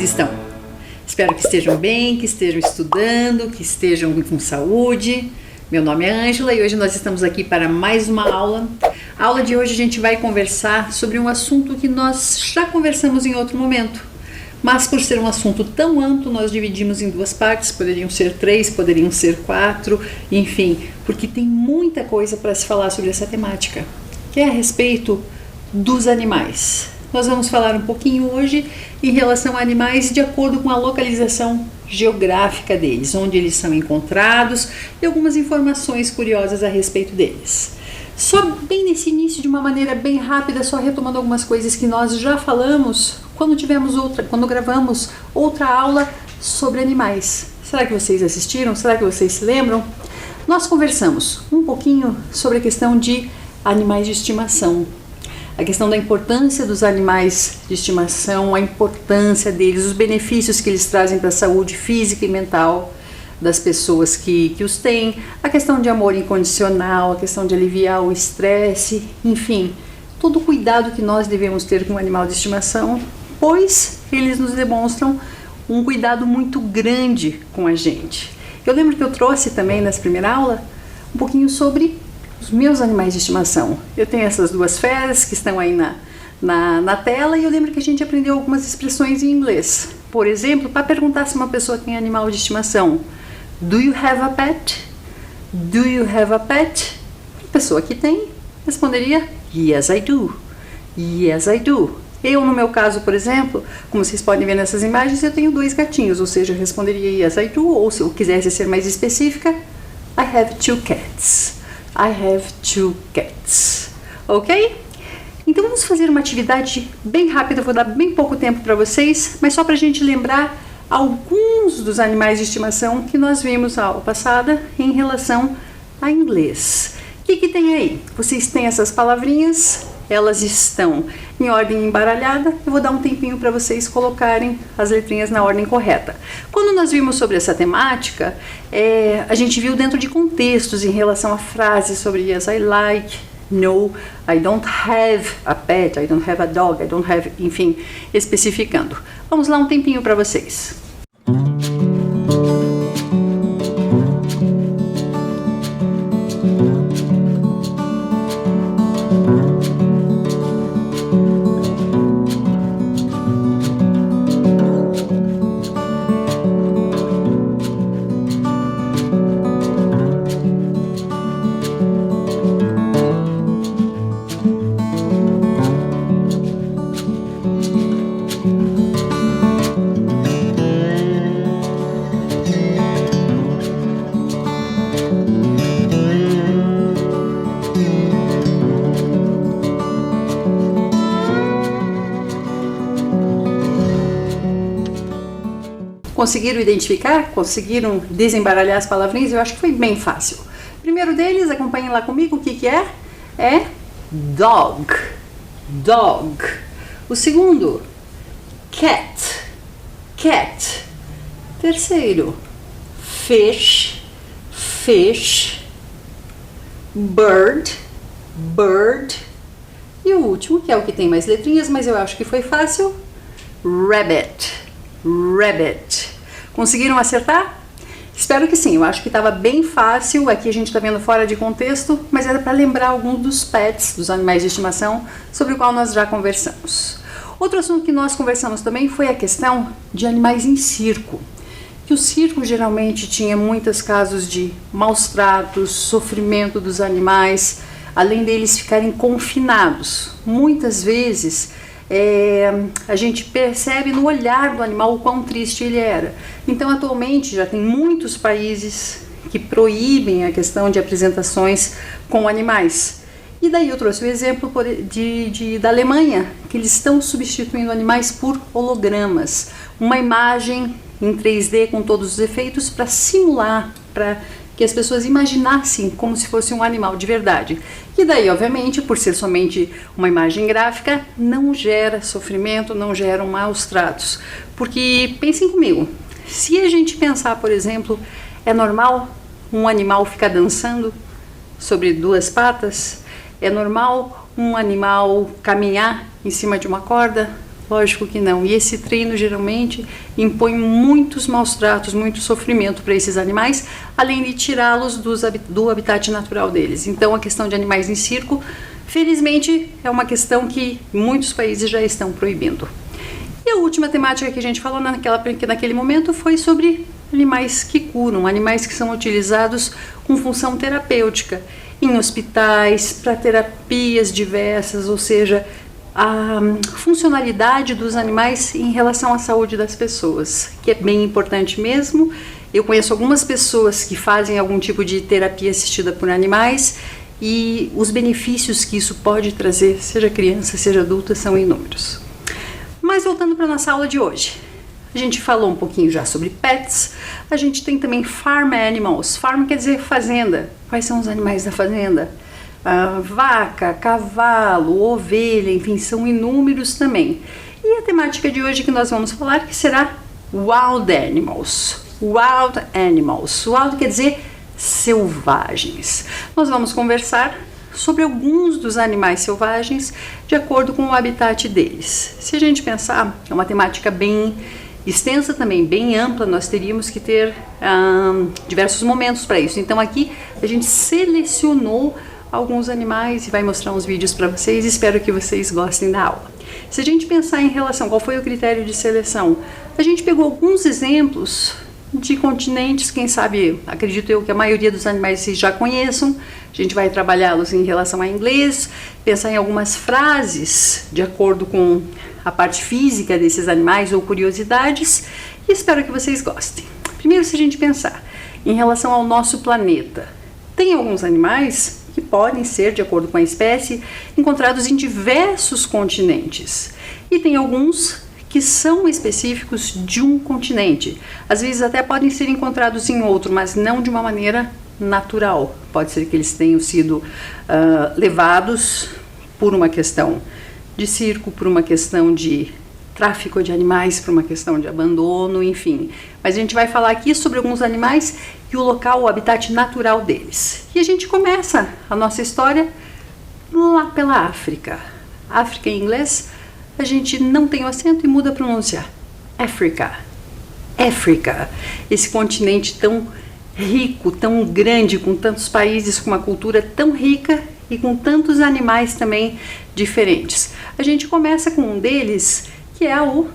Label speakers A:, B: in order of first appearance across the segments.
A: vocês estão? Espero que estejam bem, que estejam estudando, que estejam com saúde. Meu nome é Ângela e hoje nós estamos aqui para mais uma aula. A aula de hoje a gente vai conversar sobre um assunto que nós já conversamos em outro momento. Mas por ser um assunto tão amplo, nós dividimos em duas partes, poderiam ser 3, poderiam ser 4, enfim, porque tem muita coisa para se falar sobre essa temática, que é a respeito dos animais. Nós vamos falar um pouquinho hoje em relação a animais de acordo com a localização geográfica deles, onde eles são encontrados e algumas informações curiosas a respeito deles. Só bem nesse início, de uma maneira bem rápida, só retomando algumas coisas que nós já falamos quando gravamos outra aula sobre animais. Será que vocês assistiram? Será que vocês se lembram? Nós conversamos um pouquinho sobre a questão de animais de estimação. A questão da importância dos animais de estimação, a importância deles, os benefícios que eles trazem para a saúde física e mental das pessoas que os têm, a questão de amor incondicional, a questão de aliviar o estresse, enfim, todo o cuidado que nós devemos ter com o animal de estimação, pois eles nos demonstram um cuidado muito grande com a gente. Eu lembro que eu trouxe também nessa primeira aula um pouquinho sobre os meus animais de estimação. Eu tenho essas duas feras que estão aí na tela e eu lembro que a gente aprendeu algumas expressões em inglês. Por exemplo, para perguntar se uma pessoa tem animal de estimação, do you have a pet? Do you have a pet? A pessoa que tem responderia, yes I do. Yes I do. Eu, no meu caso, por exemplo, como vocês podem ver nessas imagens, eu tenho 2 gatinhos, ou seja, eu responderia yes I do, ou se eu quisesse ser mais específica, I have 2 cats. I have 2 cats. Ok? Então vamos fazer uma atividade bem rápida, vou dar bem pouco tempo para vocês, mas só para a gente lembrar alguns dos animais de estimação que nós vimos na aula passada em relação a inglês. O que tem aí? Vocês têm essas palavrinhas, elas estão em ordem embaralhada, eu vou dar um tempinho para vocês colocarem as letrinhas na ordem correta. Quando nós vimos sobre essa temática, a gente viu dentro de contextos em relação a frases sobre yes, I like, no, I don't have a pet, I don't have a dog, I don't have, enfim, especificando. Vamos lá, um tempinho para vocês. Conseguiram identificar? Conseguiram desembaralhar as palavrinhas? Eu acho que foi bem fácil. O primeiro deles, acompanhem lá comigo, o que é? É dog. Dog. O segundo, cat. Cat. Terceiro, fish. Fish. Bird. Bird. E o último, que é o que tem mais letrinhas, mas eu acho que foi fácil, rabbit. Rabbit. Conseguiram acertar? Espero que sim, eu acho que estava bem fácil. Aqui a gente está vendo fora de contexto, mas era para lembrar alguns dos pets, dos animais de estimação, sobre o qual nós já conversamos. Outro assunto que nós conversamos também foi a questão de animais em circo. Que o circo geralmente tinha muitos casos de maus tratos, sofrimento dos animais, além deles ficarem confinados. Muitas vezes a gente percebe no olhar do animal o quão triste ele era. Então, atualmente, já tem muitos países que proíbem a questão de apresentações com animais. E daí eu trouxe o exemplo da Alemanha, que eles estão substituindo animais por hologramas. Uma imagem em 3D com todos os efeitos para simular, para que as pessoas imaginassem como se fosse um animal de verdade. E daí, obviamente, por ser somente uma imagem gráfica, não gera sofrimento, não geram maus tratos. Porque, pensem comigo, se a gente pensar, por exemplo, é normal um animal ficar dançando sobre 2 patas? É normal um animal caminhar em cima de uma corda? Lógico que não. E esse treino geralmente impõe muitos maus tratos, muito sofrimento para esses animais, além de tirá-los do habitat natural deles. Então a questão de animais em circo, felizmente, é uma questão que muitos países já estão proibindo. E a última temática que a gente falou naquele momento foi sobre animais que curam, animais que são utilizados com função terapêutica em hospitais, para terapias diversas, ou seja, a funcionalidade dos animais em relação à saúde das pessoas, que é bem importante mesmo. Eu conheço algumas pessoas que fazem algum tipo de terapia assistida por animais e os benefícios que isso pode trazer, seja criança, seja adulta, são inúmeros. Mas voltando para a nossa aula de hoje, a gente falou um pouquinho já sobre pets, a gente tem também farm animals. Farm quer dizer fazenda. Quais são os animais da fazenda? Vaca, cavalo, ovelha, enfim, são inúmeros também. E a temática de hoje que nós vamos falar que será wild animals. Wild animals. Wild quer dizer selvagens. Nós vamos conversar sobre alguns dos animais selvagens de acordo com o habitat deles. Se a gente pensar, é uma temática bem extensa também, bem ampla, nós teríamos que ter diversos momentos para isso. Então aqui a gente selecionou alguns animais e vai mostrar uns vídeos para vocês. Espero que vocês gostem da aula. Se a gente pensar em relação, qual foi o critério de seleção? A gente pegou alguns exemplos de continentes, quem sabe, acredito eu que a maioria dos animais vocês já conheçam. A gente vai trabalhá-los em relação a inglês, pensar em algumas frases de acordo com a parte física desses animais ou curiosidades, e espero que vocês gostem. Primeiro, se a gente pensar em relação ao nosso planeta, tem alguns animais que podem ser, de acordo com a espécie, encontrados em diversos continentes, e tem alguns que são específicos de um continente. Às vezes até podem ser encontrados em outro, mas não de uma maneira natural. Pode ser que eles tenham sido levados por uma questão de circo, por uma questão de tráfico de animais, por uma questão de abandono, enfim. Mas a gente vai falar aqui sobre alguns animais e o local, o habitat natural deles. E a gente começa a nossa história lá pela África. África em inglês, a gente não tem o acento e muda a pronúncia. África. África. Esse continente tão rico, tão grande, com tantos países, com uma cultura tão rica e com tantos animais também diferentes. A gente começa com um deles, que é o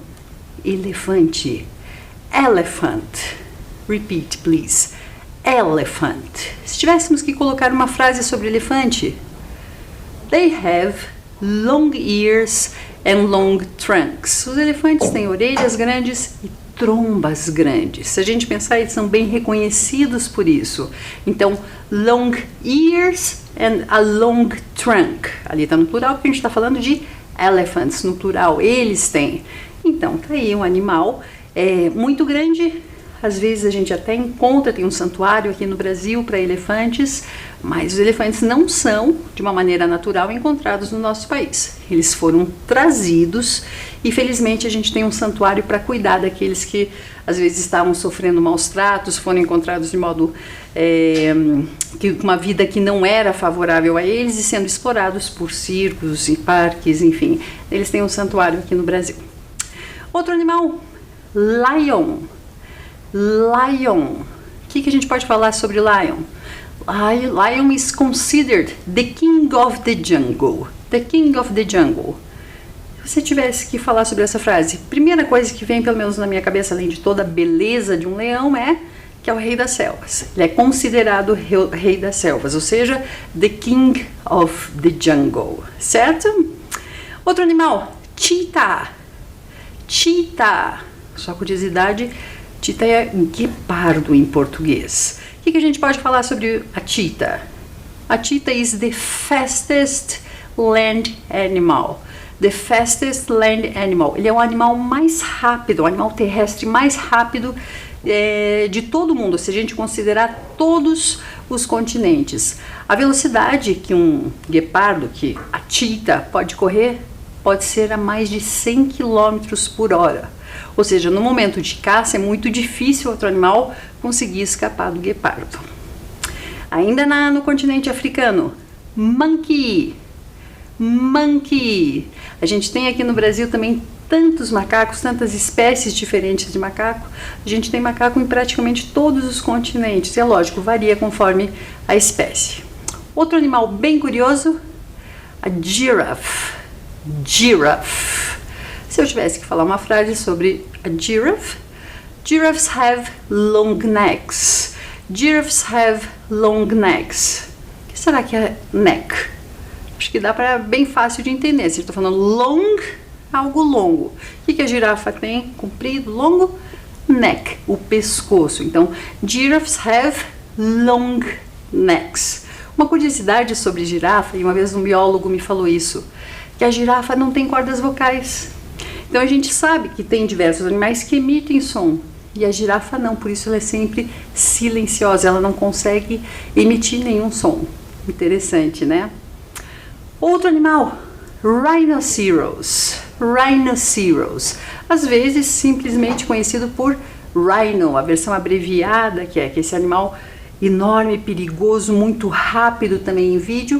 A: elefante. Elephant. Repeat, please. Elephant. Se tivéssemos que colocar uma frase sobre elefante, they have long ears and long trunks. Os elefantes têm orelhas grandes e trombas grandes. Se a gente pensar, eles são bem reconhecidos por isso. Então, long ears and a long trunk. Ali está no plural, porque a gente está falando de elephants, no plural, eles têm. Então, tá aí um animal muito grande. Às vezes a gente até encontra, tem um santuário aqui no Brasil para elefantes, mas os elefantes não são, de uma maneira natural, encontrados no nosso país. Eles foram trazidos e felizmente a gente tem um santuário para cuidar daqueles que às vezes estavam sofrendo maus tratos, foram encontrados de modo com uma vida que não era favorável a eles e sendo explorados por circos e parques, enfim. Eles têm um santuário aqui no Brasil. Outro animal, lion. Lion. O que a gente pode falar sobre lion? Lion is considered the king of the jungle. The king of the jungle. Se você tivesse que falar sobre essa frase, primeira coisa que vem, pelo menos na minha cabeça, além de toda a beleza de um leão, é que é o rei das selvas. Ele é considerado o rei das selvas, ou seja, the king of the jungle, certo? Outro animal, cheetah. Cheetah. Só curiosidade, cheetah é guepardo em português. O que a gente pode falar sobre a cheetah? A cheetah is the fastest land animal. The fastest land animal. Ele é o animal mais rápido, o animal terrestre mais rápido de todo o mundo, se a gente considerar todos os continentes. A velocidade que um guepardo, que a cheetah pode correr, pode ser a mais de 100 km por hora. Ou seja, no momento de caça é muito difícil outro animal conseguir escapar do guepardo. Ainda no continente africano, monkey. Monkey. A gente tem aqui no Brasil também tantos macacos, tantas espécies diferentes de macaco. A gente tem macaco em praticamente todos os continentes. E é lógico, varia conforme a espécie. Outro animal bem curioso, a giraffe. Giraffe. Se eu tivesse que falar uma frase sobre a giraffe, giraffes have long necks. Giraffes have long necks. O que será que é neck? Acho que dá para bem fácil de entender. Se eu estou falando long, algo longo. O que a girafa tem? Comprido, longo? Neck, o pescoço. Então, giraffes have long necks. Uma curiosidade sobre girafa, e uma vez um biólogo me falou isso, que a girafa não tem cordas vocais. Então a gente sabe que tem diversos animais que emitem som, e a girafa não, por isso ela é sempre silenciosa, ela não consegue emitir nenhum som. Interessante, né? Outro animal, rhinoceros. Rhinoceros, às vezes simplesmente conhecido por rhino, a versão abreviada, que é esse animal enorme, perigoso, muito rápido também em vídeo,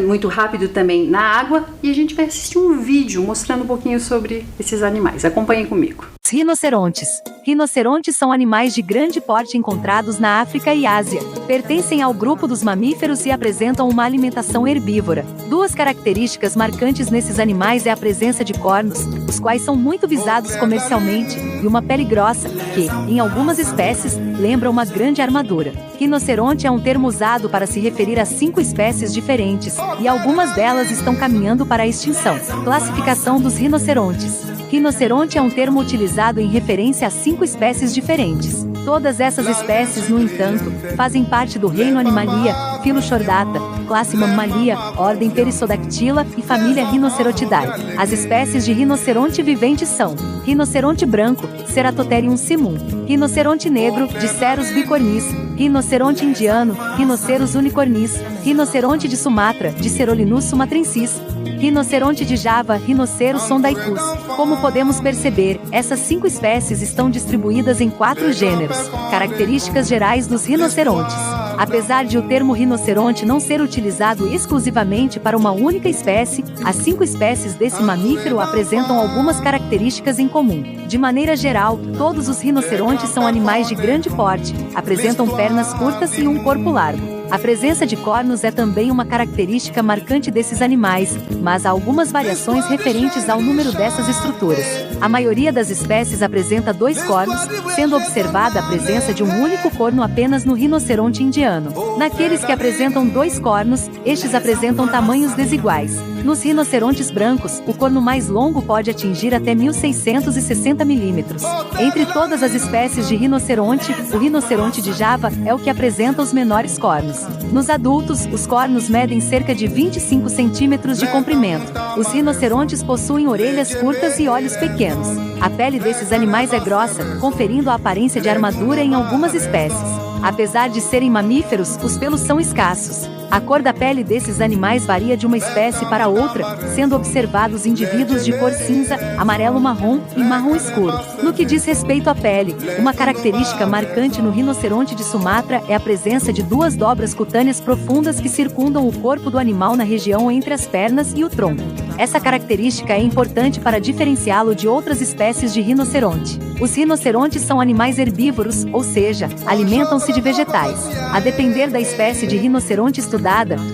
A: muito rápido também na água, e a gente vai assistir um vídeo mostrando um pouquinho sobre esses animais. Acompanhem comigo.
B: Rinocerontes. Rinocerontes são animais de grande porte encontrados na África e Ásia. Pertencem ao grupo dos mamíferos e apresentam uma alimentação herbívora. Duas características marcantes nesses animais é a presença de cornos, os quais são muito visados comercialmente, e uma pele grossa, que, em algumas espécies, lembra uma grande armadura. Rinoceronte é um termo usado para se referir a 5 espécies diferentes, e algumas delas estão caminhando para a extinção. Classificação dos rinocerontes. Rinoceronte é um termo utilizado em referência a 5 espécies diferentes. Todas essas espécies, no entanto, fazem parte do reino Animalia, filo Chordata, classe Mammalia, ordem Perissodactyla e família Rhinocerotidae. As espécies de rinoceronte vivente são: rinoceronte branco, Ceratotherium simum; rinoceronte negro, Dicerus bicornis; rinoceronte indiano, Rhinoceros unicornis; rinoceronte de Sumatra, Dicerolinus sumatrensis; rinoceronte de Java, Rhinoceros sondaicus. Como podemos perceber, essas 5 espécies estão distribuídas em 4 gêneros. Características gerais dos rinocerontes. Apesar de o termo rinoceronte não ser utilizado exclusivamente para uma única espécie, as 5 espécies desse mamífero apresentam algumas características em comum. De maneira geral, todos os rinocerontes são animais de grande porte, apresentam pernas curtas e um corpo largo. A presença de cornos é também uma característica marcante desses animais, mas há algumas variações referentes ao número dessas estruturas. A maioria das espécies apresenta 2 cornos, sendo observada a presença de um único corno apenas no rinoceronte indiano. Naqueles que apresentam 2 cornos, estes apresentam tamanhos desiguais. Nos rinocerontes brancos, o corno mais longo pode atingir até 1.660 milímetros. Entre todas as espécies de rinoceronte, o rinoceronte de Java é o que apresenta os menores cornos. Nos adultos, os cornos medem cerca de 25 centímetros de comprimento. Os rinocerontes possuem orelhas curtas e olhos pequenos. A pele desses animais é grossa, conferindo a aparência de armadura em algumas espécies. Apesar de serem mamíferos, os pelos são escassos. A cor da pele desses animais varia de uma espécie para outra, sendo observados indivíduos de cor cinza, amarelo-marrom e marrom escuro. No que diz respeito à pele, uma característica marcante no rinoceronte de Sumatra é a presença de 2 dobras cutâneas profundas que circundam o corpo do animal na região entre as pernas e o tronco. Essa característica é importante para diferenciá-lo de outras espécies de rinoceronte. Os rinocerontes são animais herbívoros, ou seja, alimentam-se de vegetais. A depender da espécie de rinoceronte estudada,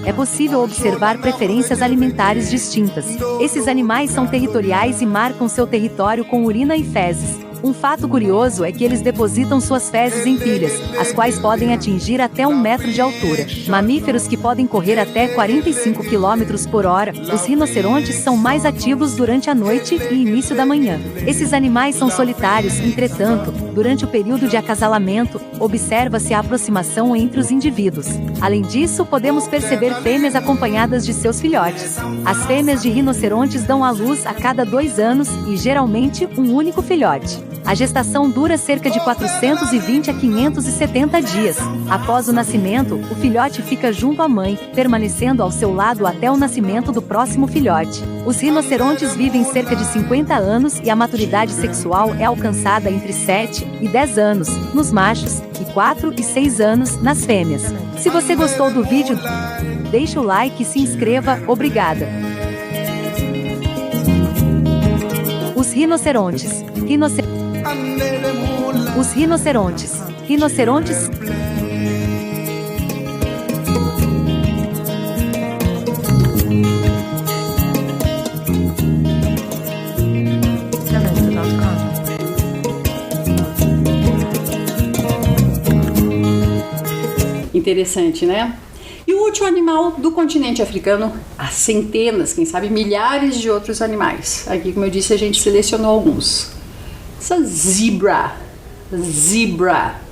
B: é possível observar preferências alimentares distintas. Esses animais são territoriais e marcam seu território com urina e fezes. Um fato curioso é que eles depositam suas fezes em pilhas, as quais podem atingir até 1 metro de altura. Mamíferos que podem correr até 45 km por hora, os rinocerontes são mais ativos durante a noite e início da manhã. Esses animais são solitários, entretanto, durante o período de acasalamento, observa-se a aproximação entre os indivíduos. Além disso, podemos perceber fêmeas acompanhadas de seus filhotes. As fêmeas de rinocerontes dão à luz a cada 2 anos e, geralmente, um único filhote. A gestação dura cerca de 420 a 570 dias. Após o nascimento, o filhote fica junto à mãe, permanecendo ao seu lado até o nascimento do próximo filhote. Os rinocerontes vivem cerca de 50 anos e a maturidade sexual é alcançada entre 7 e 10 anos nos machos e 4 e 6 anos nas fêmeas. Se você gostou do vídeo, deixe o like e se inscreva. Obrigada! Os rinocerontes. Os rinocerontes. Rinocerontes.
A: Interessante, né? E o último animal do continente africano, há centenas, quem sabe milhares de outros animais. Aqui, como eu disse, a gente selecionou alguns. Essa zebra,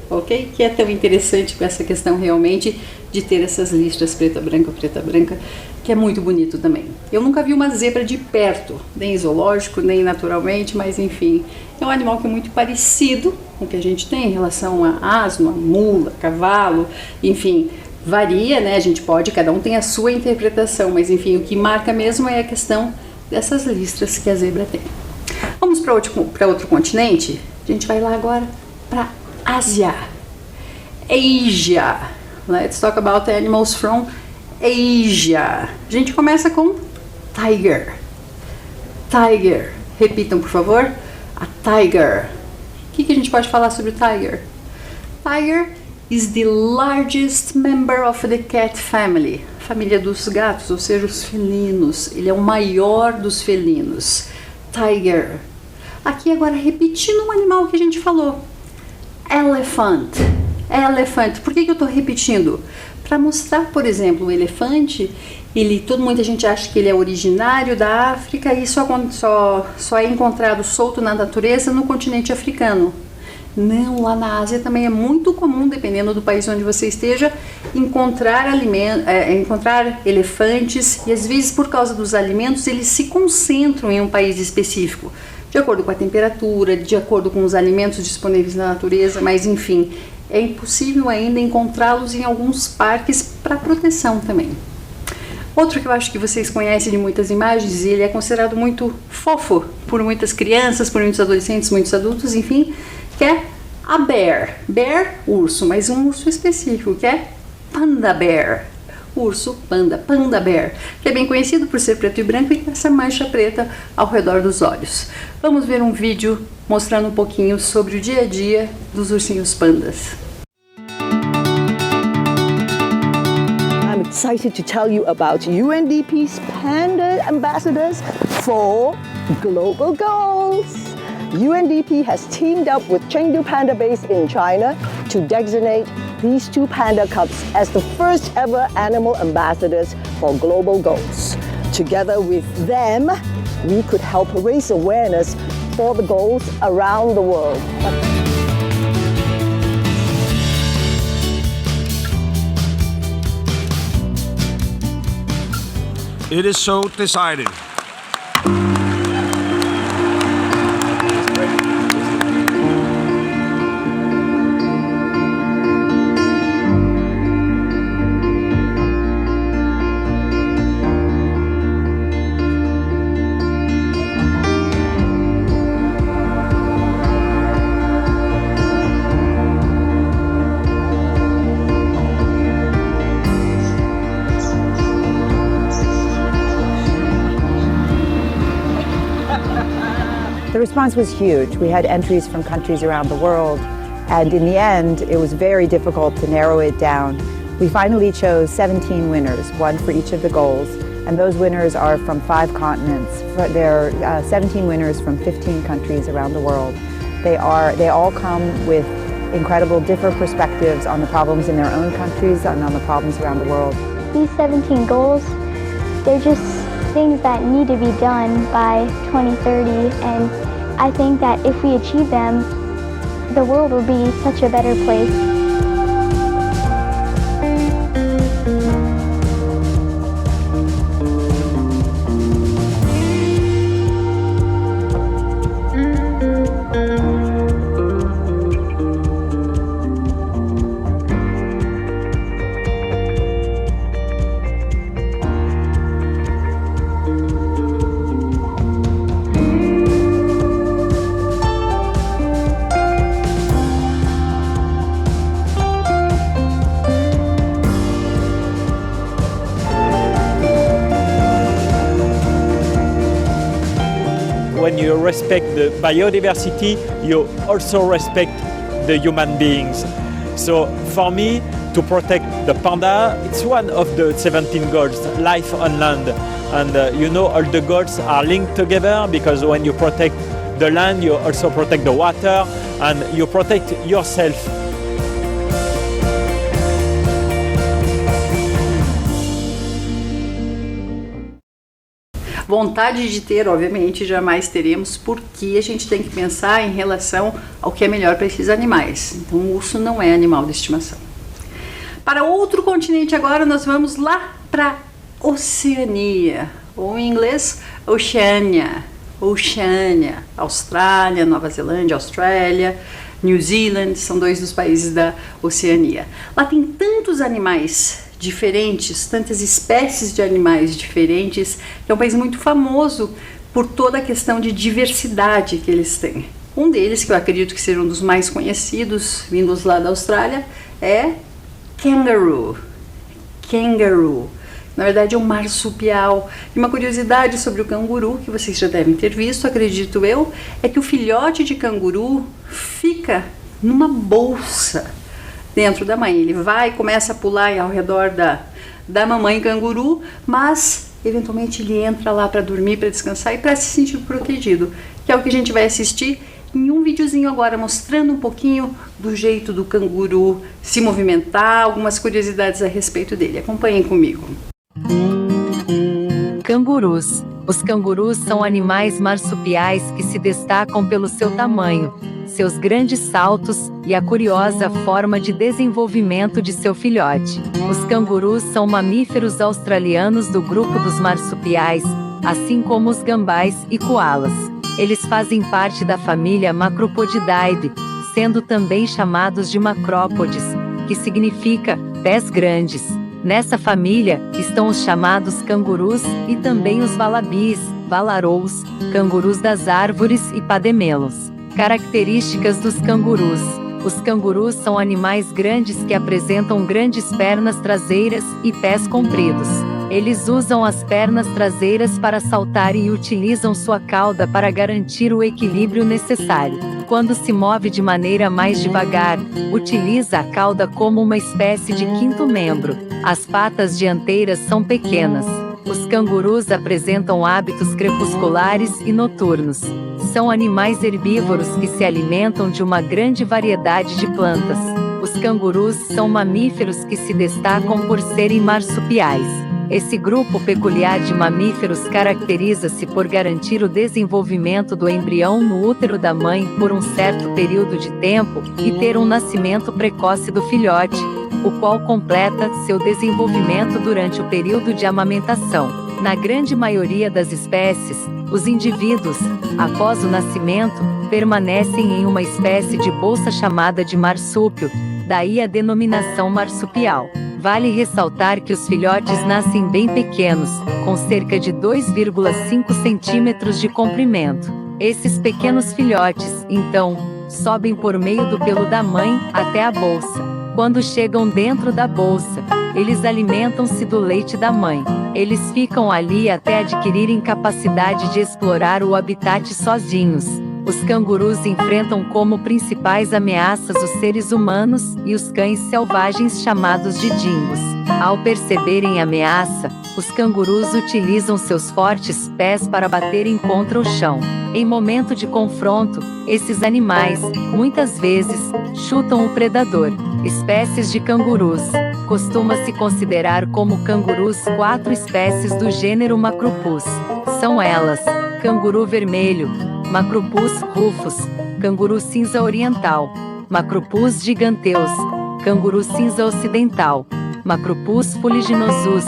A: ok? Que é tão interessante com essa questão realmente de ter essas listras preta, branca, que é muito bonito também. Eu nunca vi uma zebra de perto, nem zoológico, nem naturalmente, mas enfim, é um animal que é muito parecido com o que a gente tem em relação a asno, a mula, cavalo, enfim, varia, né? A gente pode, cada um tem a sua interpretação, mas enfim, o que marca mesmo é a questão dessas listras que a zebra tem. Vamos para outro continente? A gente vai lá agora para Ásia. Asia. Let's talk about animals from Asia. A gente começa com tiger. Tiger. Repitam, por favor. A tiger. O que a gente pode falar sobre o tiger? Tiger is the largest member of the cat family. Família dos gatos, ou seja, os felinos. Ele é o maior dos felinos. Tiger. Aqui agora repetindo um animal que a gente falou. Elephant. Elephant. Por que eu estou repetindo? Para mostrar, por exemplo, o elefante, muita gente acha que ele é originário da África e só é encontrado solto na natureza no continente africano. Não, lá na Ásia também é muito comum, dependendo do país onde você esteja, encontrar elefantes, e às vezes por causa dos alimentos eles se concentram em um país específico, de acordo com a temperatura, de acordo com os alimentos disponíveis na natureza, mas enfim, é impossível ainda encontrá-los em alguns parques para proteção também. Outro que eu acho que vocês conhecem de muitas imagens, e ele é considerado muito fofo por muitas crianças, por muitos adolescentes, muitos adultos, enfim, que é a bear. Bear, urso, mas um urso específico, que é panda bear. Urso, panda bear, que é bem conhecido por ser preto e branco e com essa mancha preta ao redor dos olhos. Vamos ver um vídeo mostrando um pouquinho sobre o dia a dia dos ursinhos pandas.
C: I'm excited to tell you about UNDP's Panda Ambassadors for Global Goals. UNDP has teamed up with Chengdu Panda Base in China to designate these two panda cubs as the first ever animal ambassadors for global goals. Together with them, we could help raise awareness for the goals around the world.
D: It is so decided.
E: The response was huge. We had entries from countries around the world, and in the end, it was very difficult to narrow it down. We finally chose 17 winners, one for each of the goals, and those winners are from 5 continents. There are 17 winners from 15 countries around the world. They all come with incredible different perspectives on the problems in their own countries and on the problems around the world.
F: These 17 goals, they're just things that need to be done by 2030, and I think that if we achieve them, the world will be such a better place.
G: when you respect the biodiversity, you also respect the human beings. So for me, to protect the panda, it's one of the 17 goals, life on land. And all the goals are linked together, because when you protect the land, you also protect the water and you protect yourself.
A: Vontade de ter, obviamente, jamais teremos, porque a gente tem que pensar em relação ao que é melhor para esses animais. Então, o urso não é animal de estimação. Para outro continente agora, nós vamos lá para Oceania, ou em inglês, Oceania, Austrália, Nova Zelândia, Austrália, New Zealand, são 2 dos países da Oceania. Lá tem tantos animais diferentes, tantas espécies de animais diferentes, que é um país muito famoso por toda a questão de diversidade que eles têm. Um deles, que eu acredito que seja um dos mais conhecidos, vindos lá da Austrália, é kangaroo. Na verdade é um marsupial. E uma curiosidade sobre o canguru, que vocês já devem ter visto, acredito eu, é que o filhote de canguru fica numa bolsa dentro da mãe. Ele vai e começa a pular ao redor da mamãe canguru, mas eventualmente ele entra lá para dormir, para descansar e para se sentir protegido, que é o que a gente vai assistir em um videozinho agora, mostrando um pouquinho do jeito do canguru se movimentar, algumas curiosidades a respeito dele. Acompanhem comigo.
B: Cangurus. Os cangurus são animais marsupiais que se destacam pelo seu tamanho, seus grandes saltos e a curiosa forma de desenvolvimento de seu filhote. Os cangurus são mamíferos australianos do grupo dos marsupiais, assim como os gambás e koalas. Eles fazem parte da família Macropodidae, sendo também chamados de macrópodes, que significa pés grandes. Nessa família estão os chamados cangurus e também os valabis, valarous, cangurus das árvores e pademelos. Características dos cangurus. Os cangurus são animais grandes que apresentam grandes pernas traseiras e pés compridos. Eles usam as pernas traseiras para saltar e utilizam sua cauda para garantir o equilíbrio necessário. Quando se move de maneira mais devagar, utiliza a cauda como uma espécie de quinto membro. As patas dianteiras são pequenas. Os cangurus apresentam hábitos crepusculares e noturnos. São animais herbívoros que se alimentam de uma grande variedade de plantas. Os cangurus são mamíferos que se destacam por serem marsupiais. Esse grupo peculiar de mamíferos caracteriza-se por garantir o desenvolvimento do embrião no útero da mãe por um certo período de tempo e ter um nascimento precoce do filhote, o qual completa seu desenvolvimento durante o período de amamentação. Na grande maioria das espécies, os indivíduos, após o nascimento, permanecem em uma espécie de bolsa chamada de marsúpio, daí a denominação marsupial. Vale ressaltar que os filhotes nascem bem pequenos, com cerca de 2,5 centímetros de comprimento. Esses pequenos filhotes, então, sobem por meio do pelo da mãe até a bolsa. Quando chegam dentro da bolsa, eles alimentam-se do leite da mãe. Eles ficam ali até adquirirem capacidade de explorar o habitat sozinhos. Os cangurus enfrentam como principais ameaças os seres humanos e os cães selvagens chamados de dingos. Ao perceberem a ameaça, os cangurus utilizam seus fortes pés para baterem contra o chão. Em momento de confronto, esses animais, muitas vezes, chutam o predador. Espécies de cangurus. Costuma-se considerar como cangurus 4 espécies do gênero Macropus. São elas: canguru vermelho, Macropus rufus, canguru cinza oriental, Macropus giganteus, canguru cinza ocidental, Macropus fuliginosus,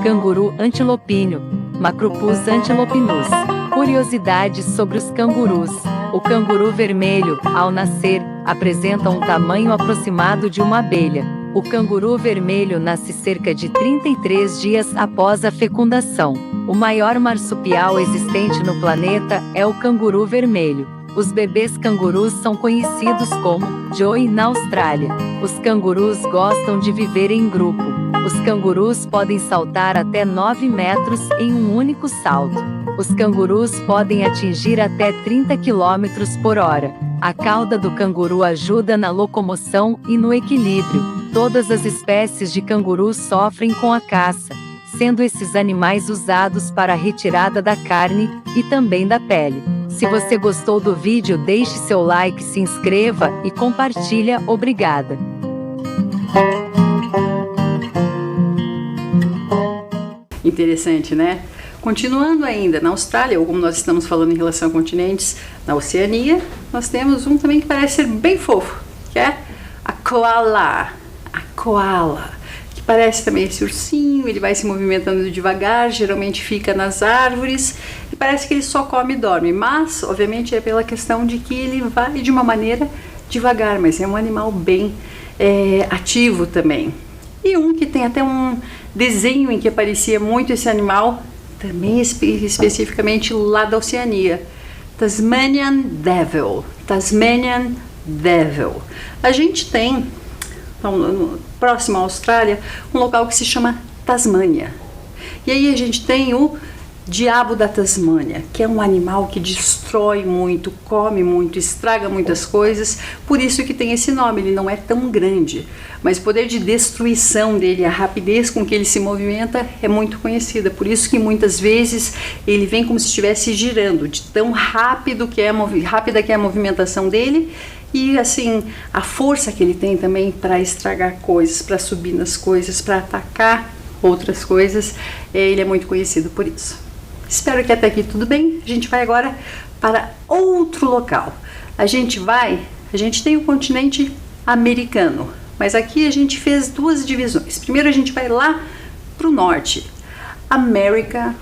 B: canguru antilopíneo, Macropus antilopinus. Curiosidades sobre os cangurus. O canguru vermelho, ao nascer, apresenta um tamanho aproximado de uma abelha. O canguru vermelho nasce cerca de 33 dias após a fecundação. O maior marsupial existente no planeta é o canguru vermelho. Os bebês cangurus são conhecidos como joey na Austrália. Os cangurus gostam de viver em grupo. Os cangurus podem saltar até 9 metros em um único salto. Os cangurus podem atingir até 30 km por hora. A cauda do canguru ajuda na locomoção e no equilíbrio. Todas as espécies de cangurus sofrem com a caça, sendo esses animais usados para a retirada da carne e também da pele. Se você gostou do vídeo, deixe seu like, se inscreva e compartilha. Obrigada!
A: Interessante, né? Continuando ainda na Austrália, ou como nós estamos falando em relação a continentes, na Oceania, nós temos um também que parece ser bem fofo, que é a koala. A koala, que parece também esse ursinho, ele vai se movimentando devagar, geralmente fica nas árvores, e parece que ele só come e dorme, mas, obviamente, é pela questão de que ele vai de uma maneira devagar, mas é um animal bem ativo também. E um que tem até um desenho em que aparecia muito esse animal, também especificamente lá da Oceania, Tasmanian Devil. Tasmanian Devil. A gente tem, próximo à Austrália, um local que se chama Tasmânia. E aí a gente tem o diabo da Tasmânia, que é um animal que destrói muito, come muito, estraga muitas coisas, por isso que tem esse nome. Ele não é tão grande, mas o poder de destruição dele, a rapidez com que ele se movimenta é muito conhecida, por isso que muitas vezes ele vem como se estivesse girando, de tão rápida que é a movimentação dele, e assim, a força que ele tem também para estragar coisas, para subir nas coisas, para atacar outras coisas, ele é muito conhecido por isso. Espero que até aqui tudo bem. A gente vai agora para outro local. A gente tem o continente americano, mas aqui a gente fez duas divisões. Primeiro a gente vai lá para o norte, América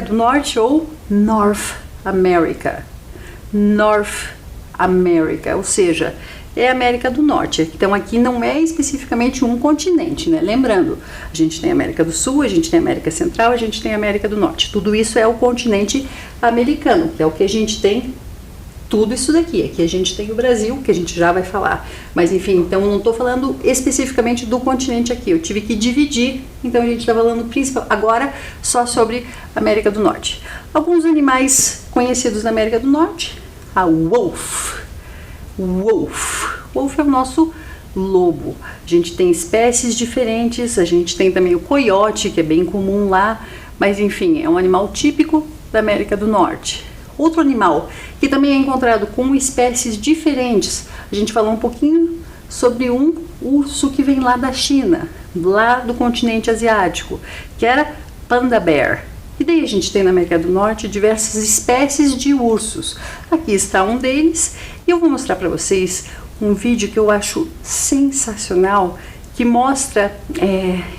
A: do Norte ou North America. North America, ou seja, é a América do Norte. Então aqui não é especificamente um continente, né? Lembrando, a gente tem a América do Sul, a gente tem a América Central, a gente tem a América do Norte. Tudo isso é o continente americano, que é o que a gente tem, tudo isso daqui. Aqui a gente tem o Brasil, que a gente já vai falar. Mas enfim, então eu não estou falando especificamente do continente aqui, eu tive que dividir, então a gente está falando agora só sobre a América do Norte. Alguns animais conhecidos na América do Norte, a wolf. Wolf é o nosso lobo. A gente tem espécies diferentes, a gente tem também o coiote, que é bem comum lá, mas enfim, é um animal típico da América do Norte. Outro animal que também é encontrado com espécies diferentes, a gente falou um pouquinho sobre um urso que vem lá da China, lá do continente asiático, que era panda bear. E daí a gente tem na América do Norte diversas espécies de ursos. Aqui está um deles e eu vou mostrar para vocês um vídeo que eu acho sensacional, que mostra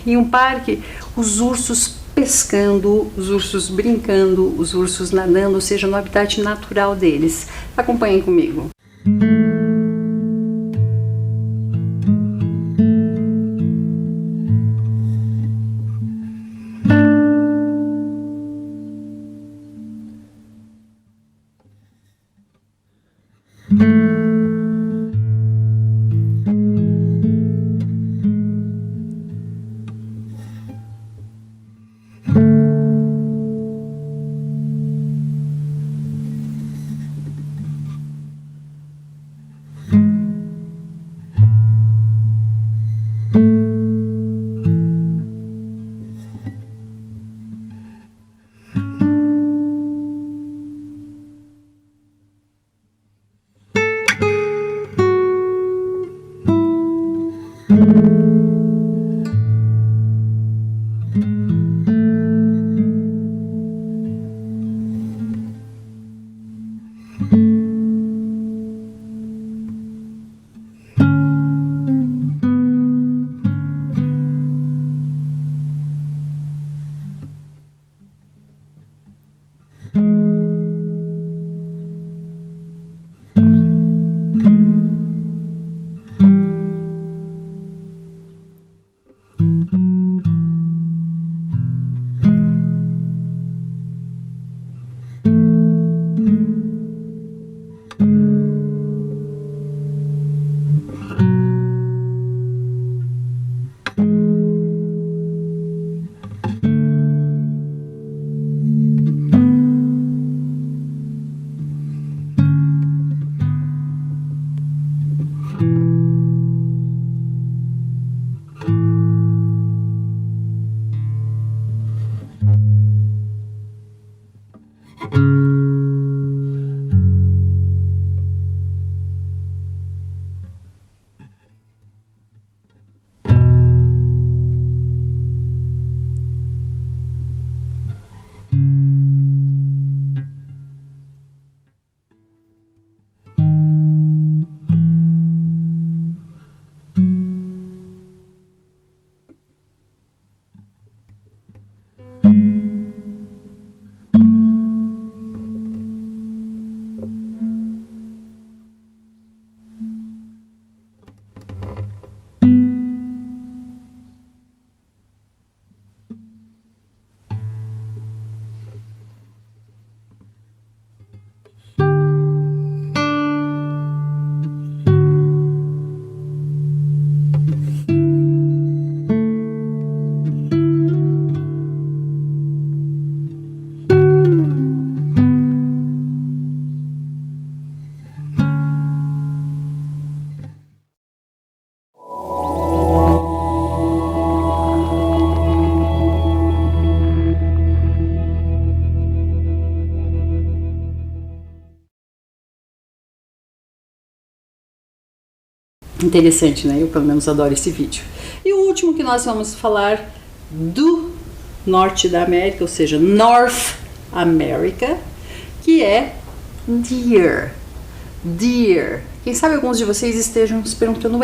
A: em um parque os ursos pescando, os ursos brincando, os ursos nadando, ou seja, no habitat natural deles. Acompanhem comigo. Interessante, né? Eu pelo menos adoro esse vídeo. E o último que nós vamos falar do norte da América, ou seja, North America, que é deer. Deer. Quem sabe alguns de vocês estejam se perguntando,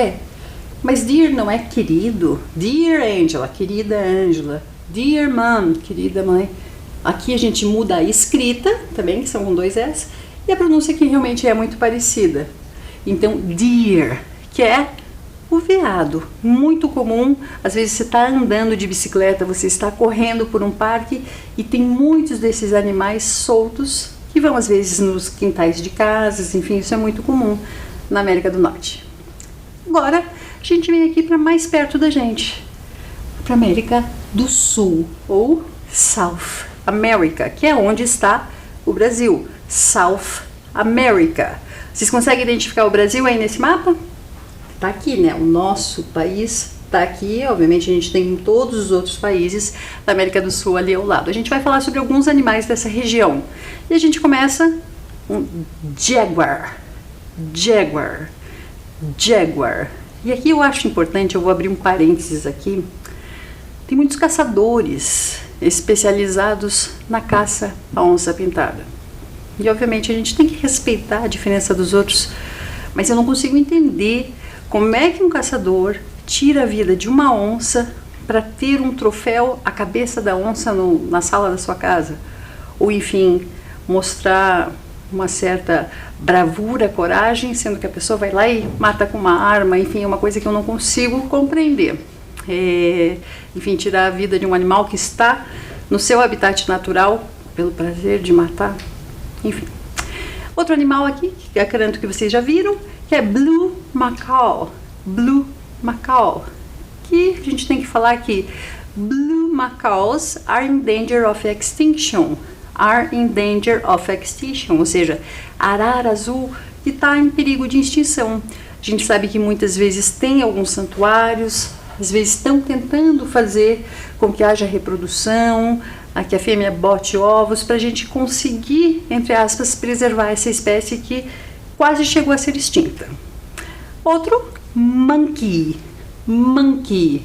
A: mas dear não é querido? Dear Angela, querida Angela. Dear mom, querida mãe. Aqui a gente muda a escrita também, que são com 2 S, e a pronúncia que realmente é muito parecida. Então, deer, que é o veado, muito comum. Às vezes você está andando de bicicleta, você está correndo por um parque e tem muitos desses animais soltos que vão às vezes nos quintais de casas, enfim, isso é muito comum na América do Norte. Agora, a gente vem aqui para mais perto da gente, para América do Sul, ou South America, que é onde está o Brasil, South America. Vocês conseguem identificar o Brasil aí nesse mapa? Tá aqui, né? O nosso país tá aqui. Obviamente a gente tem todos os outros países da América do Sul ali ao lado. A gente vai falar sobre alguns animais dessa região. E a gente começa com jaguar. Jaguar. Jaguar. E aqui eu acho importante, eu vou abrir um parênteses aqui. Tem muitos caçadores especializados na caça à onça pintada. E obviamente a gente tem que respeitar a diferença dos outros, mas eu não consigo entender como é que um caçador tira a vida de uma onça para ter um troféu, a cabeça da onça na sala da sua casa. Ou enfim, mostrar uma certa bravura, coragem, sendo que a pessoa vai lá e mata com uma arma. Enfim, é uma coisa que eu não consigo compreender. Enfim, tirar a vida de um animal que está no seu habitat natural pelo prazer de matar. Enfim. Outro animal aqui, que eu acredito que vocês já viram, que é Blue Macaw. Blue Macaw. Que a gente tem que falar aqui. Blue Macaws are in danger of extinction. Are in danger of extinction. Ou seja, arara azul que está em perigo de extinção. A gente sabe que muitas vezes tem alguns santuários, às vezes estão tentando fazer com que haja reprodução, que a fêmea bote ovos, para a gente conseguir, entre aspas, preservar essa espécie que quase chegou a ser extinta. Outro, monkey. Monkey.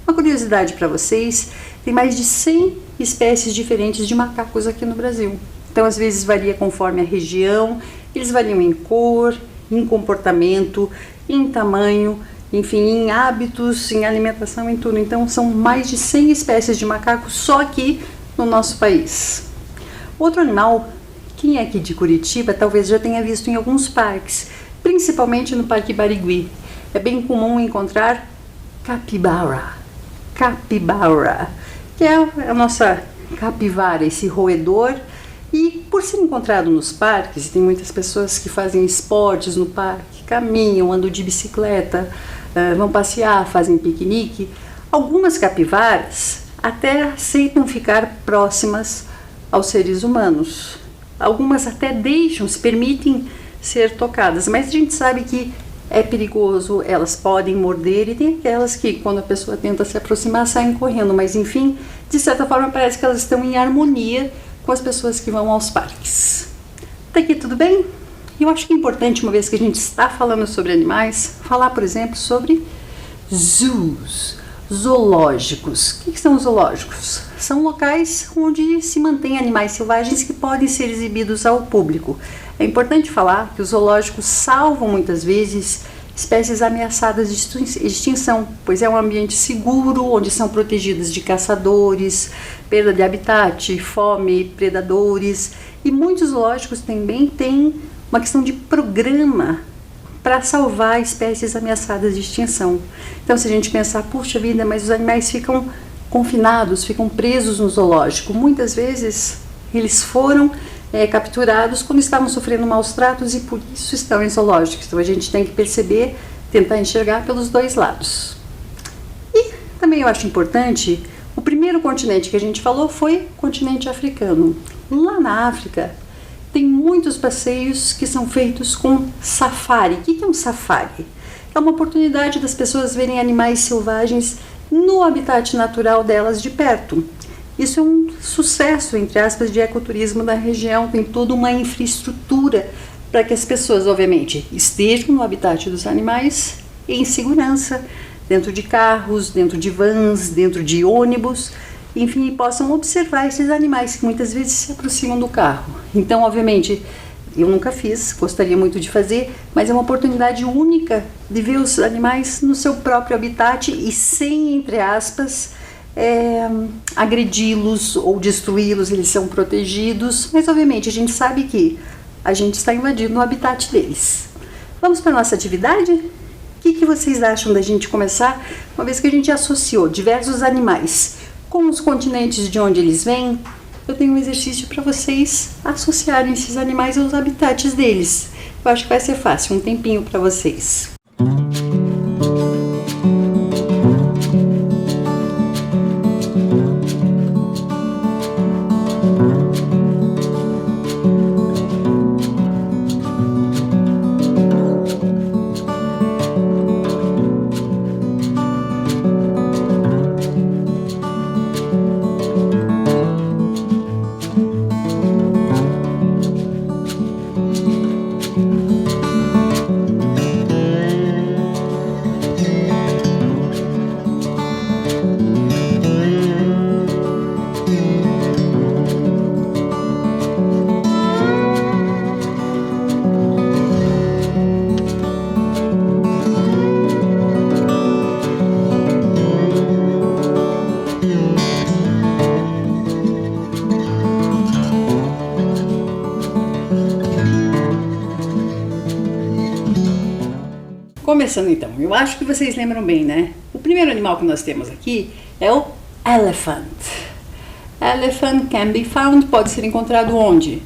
A: Uma curiosidade para vocês, tem mais de 100 espécies diferentes de macacos aqui no Brasil. Então, às vezes varia conforme a região, eles variam em cor, em comportamento, em tamanho, enfim, em hábitos, em alimentação, em tudo. Então, são mais de 100 espécies de macacos só aqui no nosso país. Outro animal, quem é aqui de Curitiba, talvez já tenha visto em alguns parques, principalmente no Parque Barigui. É bem comum encontrar capibara. Capibara, que é a nossa capivara, esse roedor. E por ser encontrado nos parques, e tem muitas pessoas que fazem esportes no parque, caminham, andam de bicicleta, vão passear, fazem piquenique, algumas capivaras até aceitam ficar próximas aos seres humanos. Algumas até deixam, se permitem ser tocadas, mas a gente sabe que é perigoso, elas podem morder, e tem aquelas que quando a pessoa tenta se aproximar saem correndo, mas enfim, de certa forma parece que elas estão em harmonia com as pessoas que vão aos parques. Até aqui tudo bem? Eu acho que é importante, uma vez que a gente está falando sobre animais, falar, por exemplo, sobre zoos, zoológicos. O que são zoológicos? São locais onde se mantém animais selvagens que podem ser exibidos ao público. É importante falar que os zoológicos salvam muitas vezes espécies ameaçadas de extinção, pois é um ambiente seguro, onde são protegidas de caçadores, perda de habitat, fome, predadores, e muitos zoológicos também têm uma questão de programa para salvar espécies ameaçadas de extinção. Então, se a gente pensar, puxa vida, mas os animais ficam confinados, ficam presos no zoológico. Muitas vezes eles foram capturados quando estavam sofrendo maus tratos e por isso estão em zoológicos. Então a gente tem que perceber, tentar enxergar pelos dois lados. E também eu acho importante, o primeiro continente que a gente falou foi o continente africano. Lá na África tem muitos passeios que são feitos com safari. O que é um safari? É uma oportunidade das pessoas verem animais selvagens no habitat natural delas de perto. Isso é um sucesso, entre aspas, de ecoturismo da região. Tem toda uma infraestrutura para que as pessoas, obviamente, estejam no habitat dos animais em segurança, dentro de carros, dentro de vans, dentro de ônibus, enfim, possam observar esses animais que muitas vezes se aproximam do carro. Então, obviamente, eu nunca fiz, gostaria muito de fazer, mas é uma oportunidade única de ver os animais no seu próprio habitat e sem, entre aspas, agredi-los ou destruí-los. Eles são protegidos, mas obviamente a gente sabe que a gente está invadindo o habitat deles. Vamos para a nossa atividade? O que vocês acham da gente começar, uma vez que a gente associou diversos animais com os continentes de onde eles vêm? Eu tenho um exercício para vocês associarem esses animais aos habitats deles. Eu acho que vai ser fácil, um tempinho para vocês. Começando então, eu acho que vocês lembram bem, né? O primeiro animal que nós temos aqui é o elephant. Elephant can be found, pode ser encontrado onde?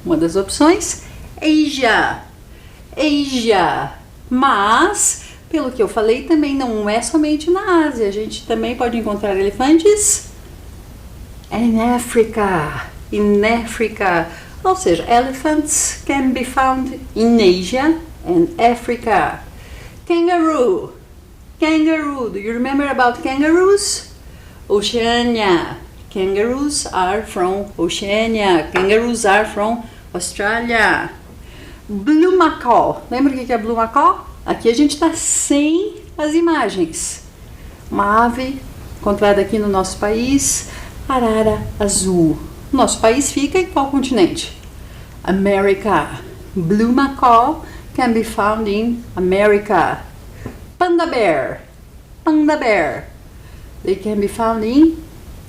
A: Uma das opções, Asia. Asia. Mas, pelo que eu falei, também não é somente na Ásia. A gente também pode encontrar elefantes in Africa. In Africa. Ou seja, elephants can be found in Asia and Africa. Kangaroo. Kangaroo. Do you remember about kangaroos? Oceania. Kangaroos are from Oceania. Kangaroos are from Australia. Blue macaw. Lembra o que é blue macaw? Aqui a gente está sem as imagens. Uma ave encontrada aqui no nosso país, arara azul. Nosso país fica em qual continente? America. Blue macaw can be found in America. Panda bear. Panda bear. They can be found in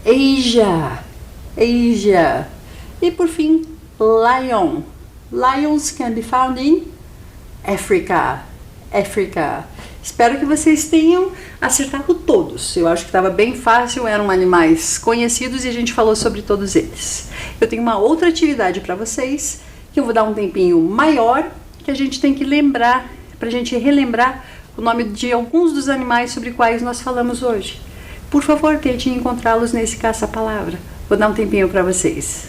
A: Asia. Asia. E por fim, lion. Lions can be found in Africa. Africa. Espero que vocês tenham acertado todos. Eu acho que estava bem fácil, eram animais conhecidos e a gente falou sobre todos eles. Eu tenho uma outra atividade para vocês, que eu vou dar um tempinho maior, que a gente tem que lembrar, para a gente relembrar o nome de alguns dos animais sobre quais nós falamos hoje. Por favor, tente encontrá-los nesse caça-palavra. Vou dar um tempinho para vocês.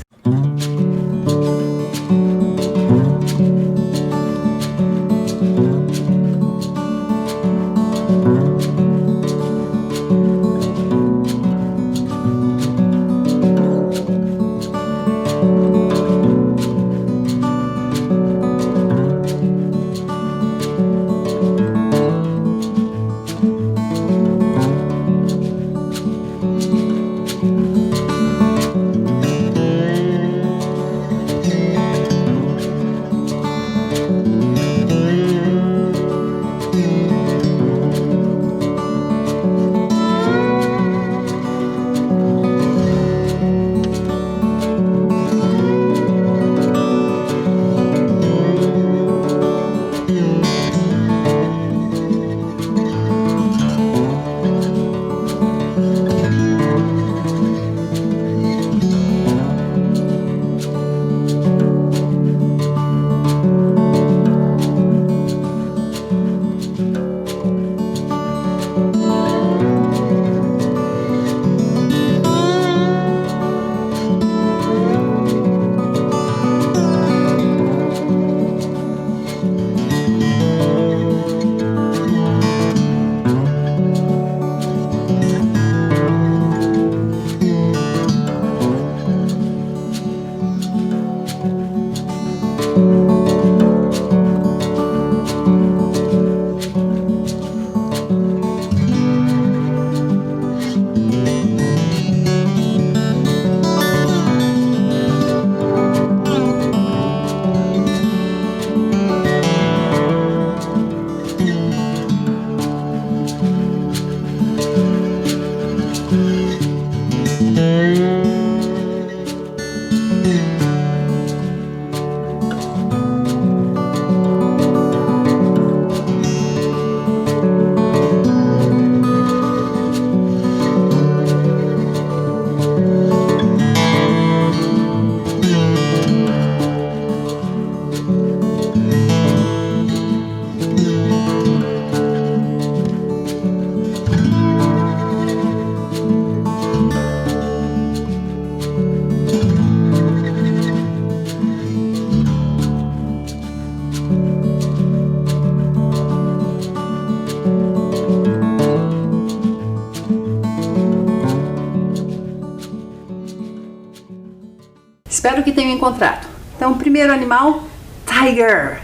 A: Espero que tenham encontrado. Então, o primeiro animal, tiger.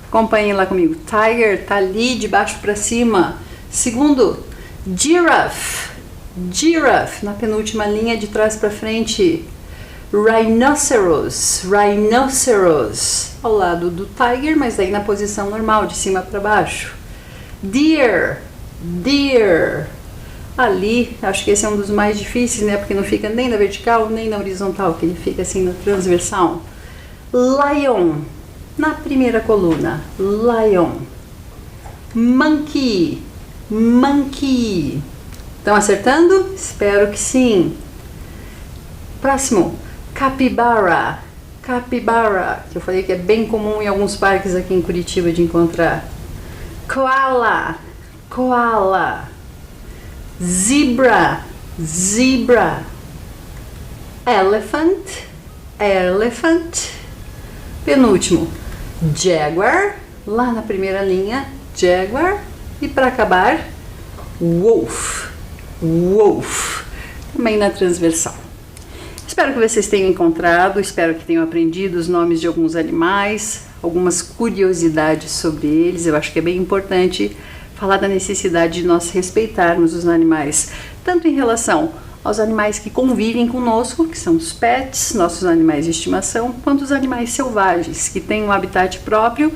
A: Acompanhem lá comigo. Tiger tá ali de baixo para cima. Segundo, giraffe. Giraffe na penúltima linha de trás para frente. Rhinoceros. Rhinoceros ao lado do tiger, mas daí na posição normal, de cima para baixo. Deer. Deer. Ali, acho que esse é um dos mais difíceis, né? Porque não fica nem na vertical nem na horizontal, que ele fica assim na transversal. Lion, na primeira coluna. Lion. Monkey. Monkey. Estão acertando? Espero que sim. Próximo. Capybara. Capybara, que eu falei que é bem comum em alguns parques aqui em Curitiba de encontrar. Koala. Koala. Zebra. Zebra. Elephant. Elephant. Penúltimo, jaguar, lá na primeira linha, jaguar. E para acabar, wolf. Wolf, também na transversal. Espero que vocês tenham encontrado, espero que tenham aprendido os nomes de alguns animais, algumas curiosidades sobre eles. Eu acho que é bem importante falar da necessidade de nós respeitarmos os animais, tanto em relação aos animais que convivem conosco, que são os pets, nossos animais de estimação, quanto os animais selvagens, que têm um habitat próprio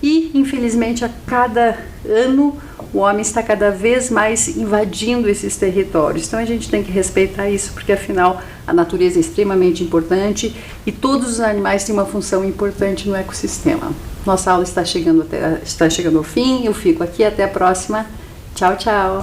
A: e, infelizmente, a cada ano o homem está cada vez mais invadindo esses territórios. Então a gente tem que respeitar isso, porque afinal a natureza é extremamente importante e todos os animais têm uma função importante no ecossistema. Nossa aula está chegando ao fim, eu fico aqui, até a próxima. Tchau, tchau!